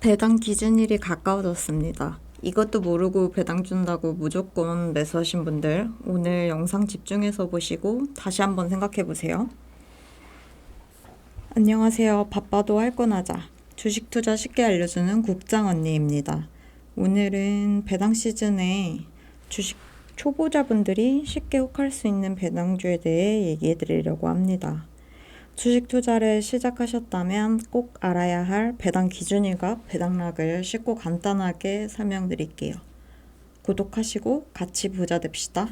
배당 기준일이 가까워졌습니다. 이것도 모르고 배당 준다고 무조건 매수하신 분들, 오늘 영상 집중해서 보시고 다시 한번 생각해 보세요. 안녕하세요. 바빠도 할 건 하자. 주식 투자 쉽게 알려주는 국장 언니입니다. 오늘은 배당 시즌에 주식 초보자분들이 쉽게 혹할 수 있는 배당주에 대해 얘기해 드리려고 합니다. 주식 투자를 시작하셨다면 꼭 알아야 할 배당 기준일과 배당락을 쉽고 간단하게 설명드릴게요. 구독하시고 같이 부자 됩시다.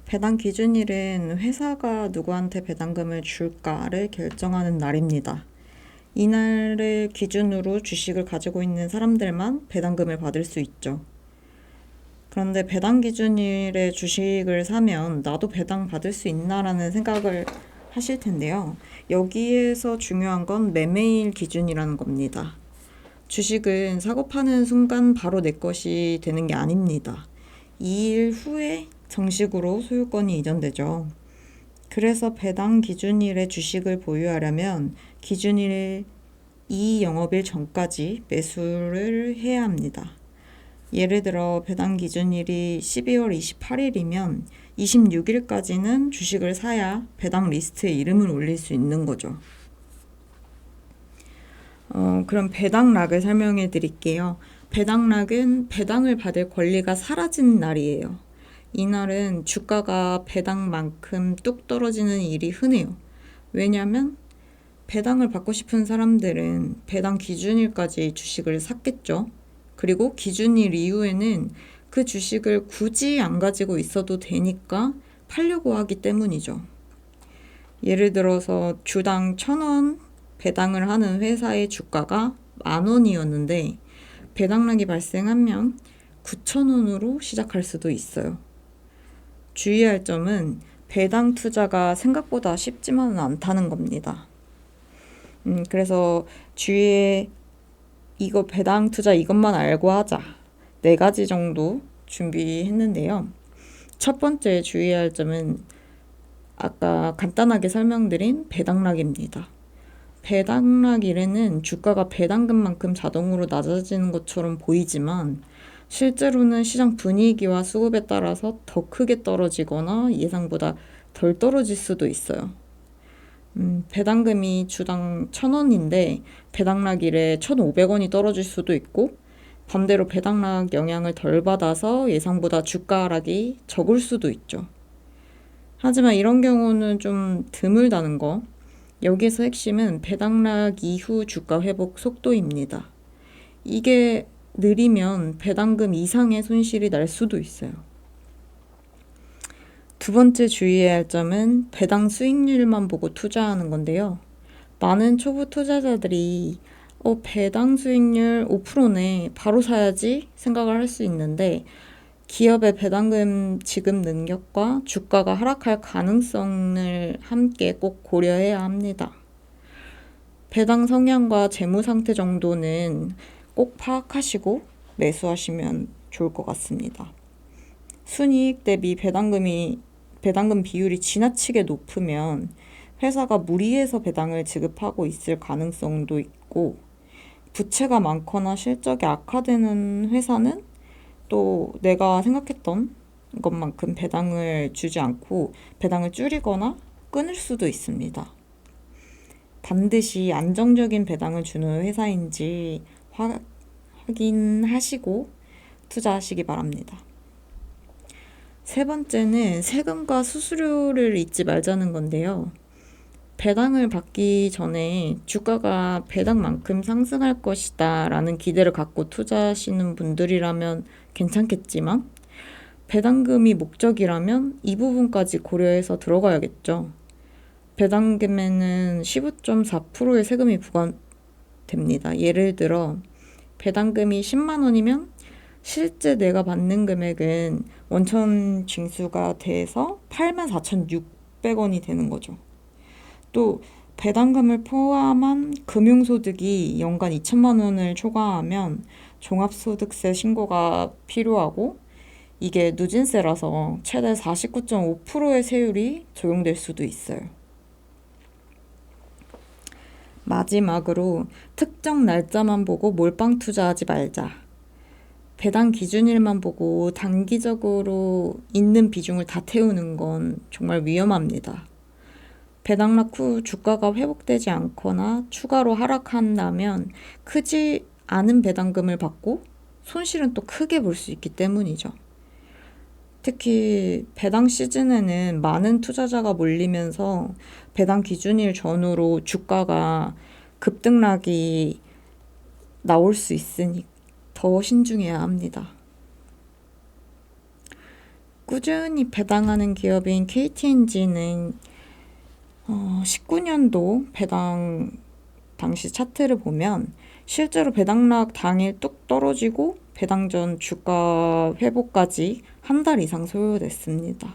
배당 기준일은 회사가 누구한테 배당금을 줄까를 결정하는 날입니다. 이날을 기준으로 주식을 가지고 있는 사람들만 배당금을 받을 수 있죠. 그런데 배당 기준일에 주식을 사면 나도 배당 받을 수 있나라는 생각을 하실 텐데요. 여기에서 중요한 건 매매일 기준이라는 겁니다. 주식은 사고 파는 순간 바로 내 것이 되는 게 아닙니다. 2일 후에 정식으로 소유권이 이전되죠. 그래서 배당 기준일에 주식을 보유하려면 기준일 2영업일 전까지 매수를 해야 합니다. 예를 들어 배당 기준일이 12월 28일이면 26일까지는 주식을 사야 배당 리스트에 이름을 올릴 수 있는 거죠. 그럼 배당락을 설명해 드릴게요. 배당락은 배당을 받을 권리가 사라진 날이에요. 이날은 주가가 배당만큼 뚝 떨어지는 일이 흔해요. 왜냐하면 배당을 받고 싶은 사람들은 배당 기준일까지 주식을 샀겠죠. 그리고 기준일 이후에는 그 주식을 굳이 안 가지고 있어도 되니까 팔려고 하기 때문이죠. 예를 들어서 주당 1,000원 배당을 하는 회사의 주가가 10,000원이었는데 배당락이 발생하면 9,000원으로 시작할 수도 있어요. 주의할 점은 배당 투자가 생각보다 쉽지만은 않다는 겁니다. 그래서 주위에 이거 배당 투자 이것만 알고 하자 4가지 정도 준비했는데요. 첫 번째 주의할 점은 아까 간단하게 설명드린 배당락입니다. 배당락일에는 주가가 배당금만큼 자동으로 낮아지는 것처럼 보이지만 실제로는 시장 분위기와 수급에 따라서 더 크게 떨어지거나 예상보다 덜 떨어질 수도 있어요. 배당금이 주당 1,000원인데 배당락일에 1,500원이 떨어질 수도 있고 반대로 배당락 영향을 덜 받아서 예상보다 주가 하락이 적을 수도 있죠. 하지만 이런 경우는 좀 드물다는 거. 여기서 핵심은 배당락 이후 주가 회복 속도입니다. 이게 느리면 배당금 이상의 손실이 날 수도 있어요. 두 번째 주의해야 할 점은 배당 수익률만 보고 투자하는 건데요. 많은 초보 투자자들이 배당 수익률 5%네 바로 사야지 생각을 할 수 있는데 기업의 배당금 지급 능력과 주가가 하락할 가능성을 함께 꼭 고려해야 합니다. 배당 성향과 재무 상태 정도는 꼭 파악하시고 매수하시면 좋을 것 같습니다. 순이익 대비 배당금 비율이 지나치게 높으면 회사가 무리해서 배당을 지급하고 있을 가능성도 있고 부채가 많거나 실적이 악화되는 회사는 또 내가 생각했던 것만큼 배당을 주지 않고 배당을 줄이거나 끊을 수도 있습니다. 반드시 안정적인 배당을 주는 회사인지 확인하시고 투자하시기 바랍니다. 세 번째는 세금과 수수료를 잊지 말자는 건데요. 배당을 받기 전에 주가가 배당만큼 상승할 것이다 라는 기대를 갖고 투자하시는 분들이라면 괜찮겠지만 배당금이 목적이라면 이 부분까지 고려해서 들어가야겠죠. 배당금에는 15.4%의 세금이 부과됩니다. 예를 들어 배당금이 10만 원이면 실제 내가 받는 금액은 원천 징수가 돼서 84,600원이 되는 거죠. 또 배당금을 포함한 금융소득이 연간 2천만 원을 초과하면 종합소득세 신고가 필요하고 이게 누진세라서 최대 49.5%의 세율이 적용될 수도 있어요. 마지막으로 특정 날짜만 보고 몰빵 투자하지 말자. 배당 기준일만 보고 단기적으로 있는 비중을 다 태우는 건 정말 위험합니다. 배당락 후 주가가 회복되지 않거나 추가로 하락한다면 크지 않은 배당금을 받고 손실은 또 크게 볼 수 있기 때문이죠. 특히 배당 시즌에는 많은 투자자가 몰리면서 배당 기준일 전후로 주가가 급등락이 나올 수 있으니 더 신중해야 합니다. 꾸준히 배당하는 기업인 KTNG는 19년도 배당 당시 차트를 보면 실제로 배당락 당일 뚝 떨어지고 배당 전 주가 회복까지 한 달 이상 소요됐습니다.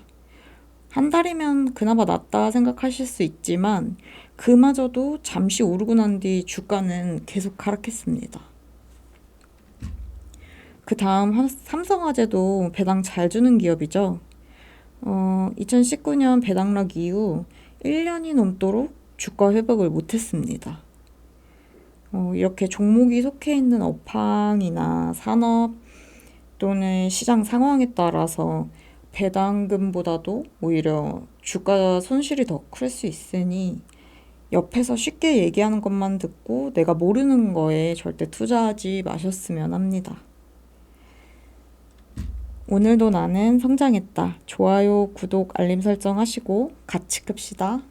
한 달이면 그나마 낫다 생각하실 수 있지만 그마저도 잠시 오르고 난 뒤 주가는 계속 하락했습니다. 그 다음 삼성화재도 배당 잘 주는 기업이죠. 2019년 배당락 이후 1년이 넘도록 주가 회복을 못했습니다. 이렇게 종목이 속해 있는 업황이나 산업 또는 시장 상황에 따라서 배당금보다도 오히려 주가 손실이 더 클 수 있으니 옆에서 쉽게 얘기하는 것만 듣고 내가 모르는 거에 절대 투자하지 마셨으면 합니다. 오늘도 나는 성장했다. 좋아요, 구독, 알림 설정 하시고 같이 끕시다.